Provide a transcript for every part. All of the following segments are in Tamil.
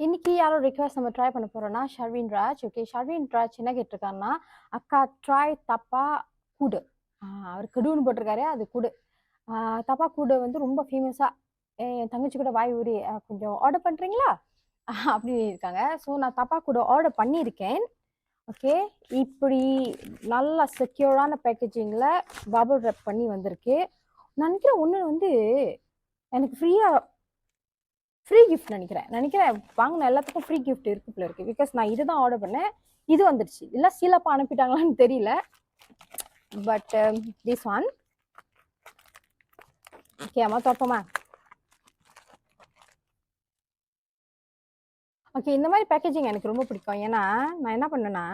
இன்னைக்கு யாரோட ரிக்வெஸ்ட் நம்ம ட்ரை பண்ண போறோம்னா ஷர்வின் ராஜ். ஓகே, ஷர்வின் ராஜ் என்ன கேட்டிருக்காருன்னா, அக்கா ட்ரை தப்பா கூடு. அவர் கெடுன்னு போட்டிருக்காரு, அது கூடு. தப்பா கூடு வந்து ரொம்ப ஃபேமஸா என் தங்கச்சி கூட வாய் ஊறி கொஞ்சம் ஆர்டர் பண்றீங்களா அப்படி இருக்காங்க. ஸோ நான் தப்பா கூட ஆர்டர் பண்ணியிருக்கேன். ஓகே, இப்படி நல்ல செக்யூரான பேக்கேஜிங்ல பபிள் ரேப் பண்ணி வந்திருக்கு. நான் நினைக்கிறேன் ஒன்று வந்து எனக்கு ஃப்ரீ கிஃப்ட் நினைக்கிறேன் வாங்கின எல்லாத்துக்கும் ஃப்ரீ கிஃப்ட் இருக்கு போல இருக்கு. பிகாஸ் நான் இதுதான் ஆர்டர் பண்ணேன், இது வந்துடுச்சு. இல்லை சீலப்பா அனுப்பிட்டாங்களான்னு தெரியல. பட் திஸ் ஒன் ஓகே, அம்மா தோப்பமா. ஓகே, இந்த மாதிரி பேக்கேஜிங் எனக்கு ரொம்ப பிடிக்கும். ஏன்னா நான் என்ன பண்ணேன்னா,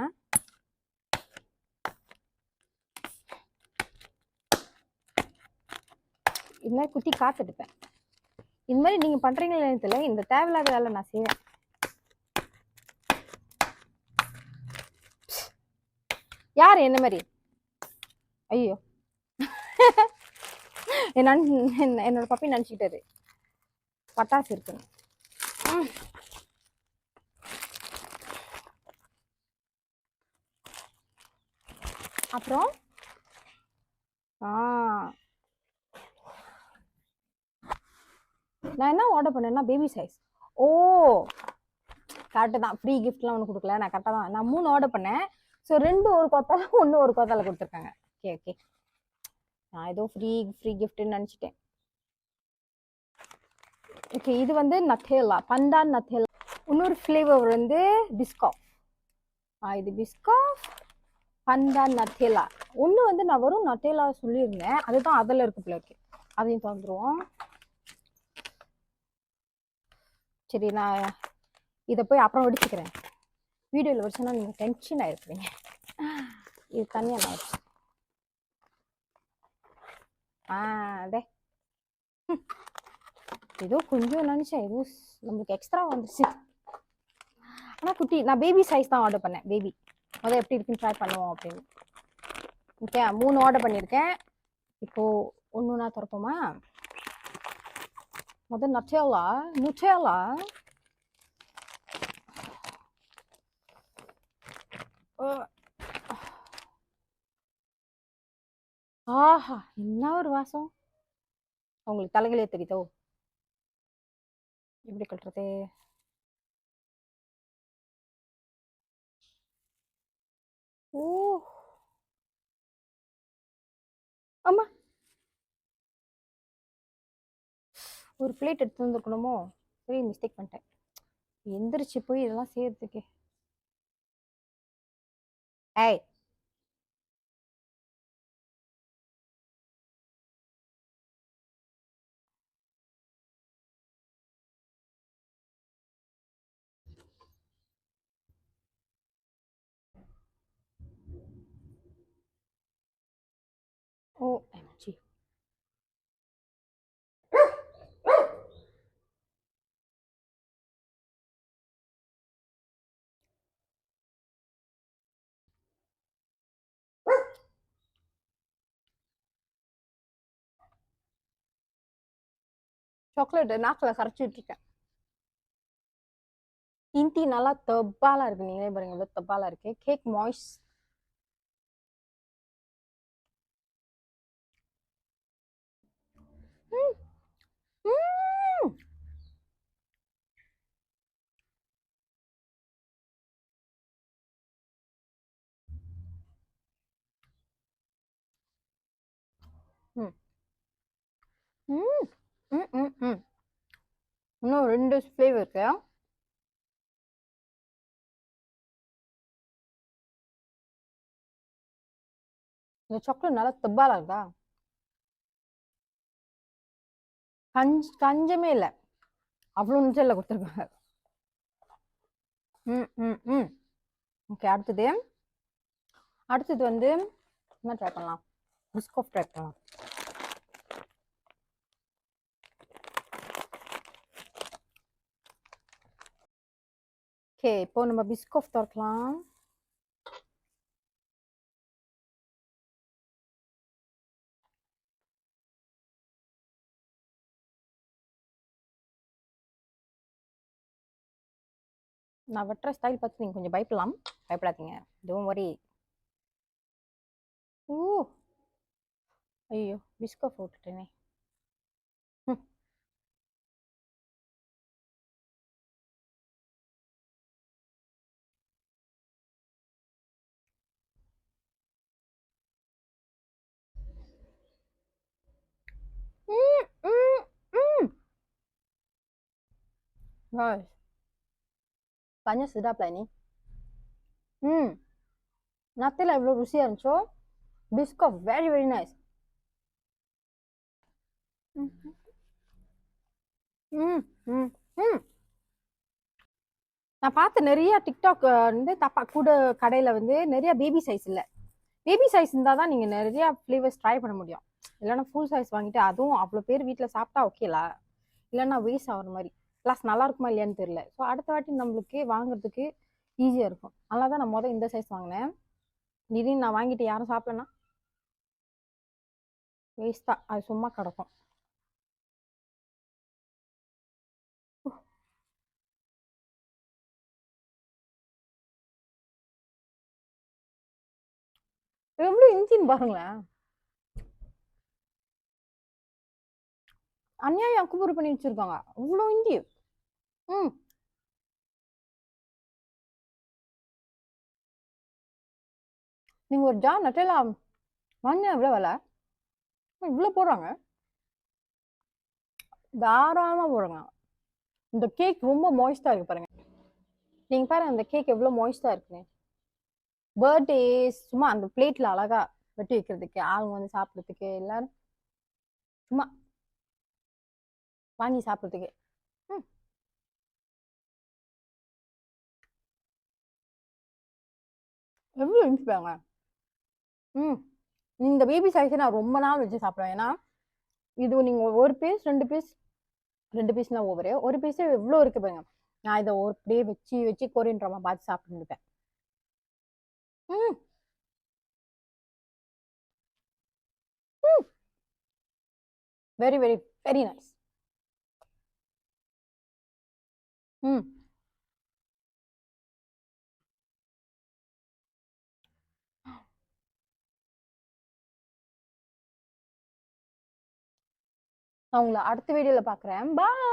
இந்த மாதிரி குத்தி காத்துட்டுப்பேன். இந்த மாதிரி நீங்க பண்றீங்களா தெரியல, இந்த தேவையில்லாத வேலை நான் செய்வேன். யார் என்ன மாதிரி? ஐயோ என்னோட பப்பி நினைச்சுக்கிட்டாரு பட்டாசு இருக்குன்னு. அப்புறம் நான் என்ன ஆர்டர் பண்ணேன்னா பேபி சைஸ். ஓ கரெக்டு தான், ஃப்ரீ கிஃப்ட்லாம் ஒன்று கொடுக்கல, நான் கரெக்டாக தான். நான் 3 ஆர்டர் பண்ணேன். ஸோ 2 ஒரு கோத்தால 1 ஒரு கோத்தால கொடுத்துருக்காங்க. ஓகே ஓகே, நான் ஏதோ ஃப்ரீ கிஃப்ட்னு நினச்சிட்டேன். ஓகே, இது வந்து நத்தேலா, பண்டான் நத்தேலா. இன்னொரு ஃப்ளேவர் வந்து பிஸ்காஃப். இது பிஸ்காஃப் பண்டான் நத்தேலா. ஒன்று வந்து நான் வரும் நத்தேலா சொல்லியிருந்தேன், அதுதான் அதில் இருக்கு போல இருக்கு. அதையும் திறந்துருவோம். சரி, நான் இதை போய் அப்புறம் வெடிச்சுக்கிறேன். வீடியோவில் வச்சுன்னா நீங்கள் டென்ஷன் ஆகிருக்கிறீங்க. இது தனியாக நான் வச்சு அதே ஏதோ கொஞ்சம் நினச்சேன், ஏதோ நம்மளுக்கு எக்ஸ்ட்ரா வந்துச்சு. ஆனால் குட்டி, நான் பேபி சைஸ் தான் ஆர்டர் பண்ணேன். பேபி முதல் எப்படி இருக்குன்னு ட்ரை பண்ணுவோம் அப்படின்னு. ஓகே, 3 ஆர்டர் பண்ணியிருக்கேன். இப்போது ஒன்று ஒன்றா திறப்போமா? முதல் நுட்டேலா. ஆஹா, என்ன ஒரு வாசம்! உங்களுக்கு தலைகளே தெரியுதோ? எப்படி கட்டுறது? ஓ ஆமா, ஒரு பிளேட் எடுத்து வந்துருக்கணுமோ? சரி, மிஸ்டேக் பண்ணிட்டேன். எந்திரிச்சு போய் இதெல்லாம் செய்யறதுக்கு. ஏய், OMG. சாக்லேட் நாக்கில் கரைச்சிட்டு இருக்கேன். இன்டி நல்லா தப்பாலா இருக்கு. நீங்களே பாருங்க எவ்வளோ தப்பாலா இருக்கு. Cake moist. இன்னும் 2 ஃப்ளேவர் இருக்கு. இந்த சாக்லேட் நல்லா தப்பாலா இருக்கா? கஞ்சமே இல்லை, அவ்வளோ நிச்சயம் கொடுத்துருக்காங்க. ஓகே, அடுத்தது வந்து என்ன ட்ரை பண்ணலாம்? பிஸ்காஃப் ட்ரை பண்ணலாம். ஓகே, இப்போ நம்ம பிஸ்காஃப் திறக்கலாம். நான் வெட்டுற ஸ்டைல் பார்த்து நீங்கள் கொஞ்சம் பயப்படலாம். பயப்படாதீங்க. Don't worry. ஓ! ஐயோ! விஸ்க போட்டுட்டேனே. ம். ம், ம், ம். Guys, banyak sedap lah ini. Nutella எவ்வளோ ருசியாக இருந்துச்சோ, பிஸ்கட் வெரி வெரி நைஸ். ம் ம் ம் ம் நான் பார்த்த நிறைய டிக்டாக் வந்து தப்பா கூட கடையில் வந்து நிறைய பேபி சைஸ் இல்லை. பேபி சைஸ் இருந்தால் தான் நீங்கள் நிறைய ஃப்ளேவர்ஸ் ட்ரை பண்ண முடியும். இல்லைன்னா ஃபுல் சைஸ் வாங்கிட்டு அதுவும் அவ்வளோ பேர் வீட்டில் சாப்பிட்டா ஓகேல, இல்லைன்னா வேஸ்ட் ஆகிற மாதிரி. ப்ளஸ் நல்லா இருக்குமா இல்லையான்னு தெரியல. ஸோ அடுத்த வாட்டி நம்மளுக்கு வாங்குறதுக்கு ஈஸியாக இருக்கும். அதனால தான் நான் இந்த சைஸ் வாங்கினேன். திடீர்னு நான் வாங்கிட்டு யாரும் சாப்பிடலன்னா வேஸ்ட்டாக அது சும்மா கிடக்கும். எவ்வளோ இன்ச்சின்னு பாருங்களேன். அநியாயம் அக்குப்பூர் பண்ணி வச்சிருக்காங்க. அவ்வளோ இஞ்சி. ம் நீங்கள் ஒரு ஜார் நட்டெல்லா வாங்கினா எவ்வளோ விலை? இவ்வளோ போடுறாங்க. தாராளமாக போடுறாங்க. இந்த கேக் ரொம்ப மாய்ஸ்டாக இருக்கு பாருங்க. நீங்கள் பாருங்க இந்த கேக் எவ்வளோ மாய்ஸ்டாக இருக்குன்னு. பர்த்டே சும்மா அந்த பிளேட்டில் அழகா வெட்டி வைக்கிறதுக்கு, ஆளுங்க வந்து சாப்பிட்றதுக்கு, எல்லாரும் சும்மா வாங்கி சாப்பிட்றதுக்கு. ம் எவ்வளோ இன்ச்சு பாருங்க. ம் இந்த பேபி சைஸை நான் ரொம்ப நாள் வச்சு சாப்பிடுவேன். ஏன்னா இது நீங்கள் ஒரு பீஸ் 2 பீஸ் 2 பீஸ்னா ஒரு பீஸ் எவ்வளோ இருக்கு பாருங்க. நான் இதை ஒரு அப்படியே வச்சு வச்சு கொரியன் ட்ராமா பார்த்து சாப்பிட்டுருப்பேன். ம் ம் வெரி வெரி வெரி நைஸ். ம் நான் உங்களை அடுத்த வீடியோவில் பார்க்குறேன். பாய்.